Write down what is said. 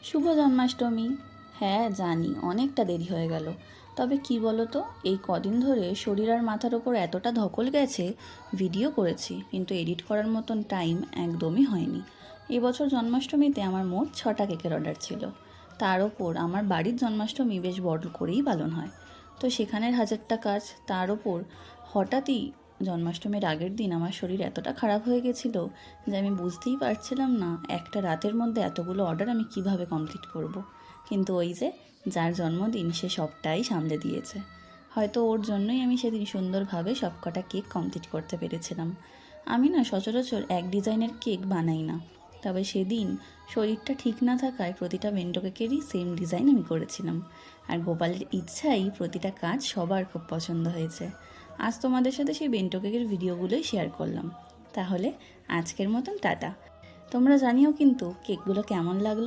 শুভ জন্মাষ্টমী। হ্যাঁ জানি অনেকটা দেরি হয়ে গেল, তবে কি বলো তো, এই কদিন ধরে শরীর আর মাথার ওপর এতটা ধকল গেছে, ভিডিও করেছি কিন্তু এডিট করার মতন টাইম একদমই হয়নি। এবছর জন্মাষ্টমীতে আমার মোট 6টা কেকের অর্ডার ছিল। তার ওপর আমার বাড়ির জন্মাষ্টমী বেশ বড় করেই পালন হয়, তো সেখানের হাজারটা কাজ। তার ওপর হঠাৎই জন্মাষ্টমীর আগের দিন আমার শরীর এতটা খারাপ হয়ে গেছিলো যে আমি বুঝতেই পারছিলাম না একটা রাতের মধ্যে এতগুলো অর্ডার আমি কিভাবে কমপ্লিট করব। কিন্তু ওই যে, যার জন্মদিন সে সবটাই সামলে দিয়েছে। হয়তো ওর জন্যই আমি সেদিন সুন্দরভাবে সবকটা কেক কমপ্লিট করতে পেরেছিলাম। আমি না সচরাচর এক ডিজাইনের কেক বানাই না, তবে সেদিন শরীরটা ঠিক না থাকায় প্রতিটা বেন্টো কেকেরই সেম ডিজাইন আমি করেছিলাম। আর গোপালের ইচ্ছাই প্রতিটা কাজ সবার খুব পছন্দ হয়েছে। আজ তোমাদের সাথে সেই বেন্টো কেকের ভিডিওগুলোই শেয়ার করলাম। তাহলে আজকের মতন টাটা। তোমরা জানিও কিন্তু কেকগুলো কেমন লাগলো।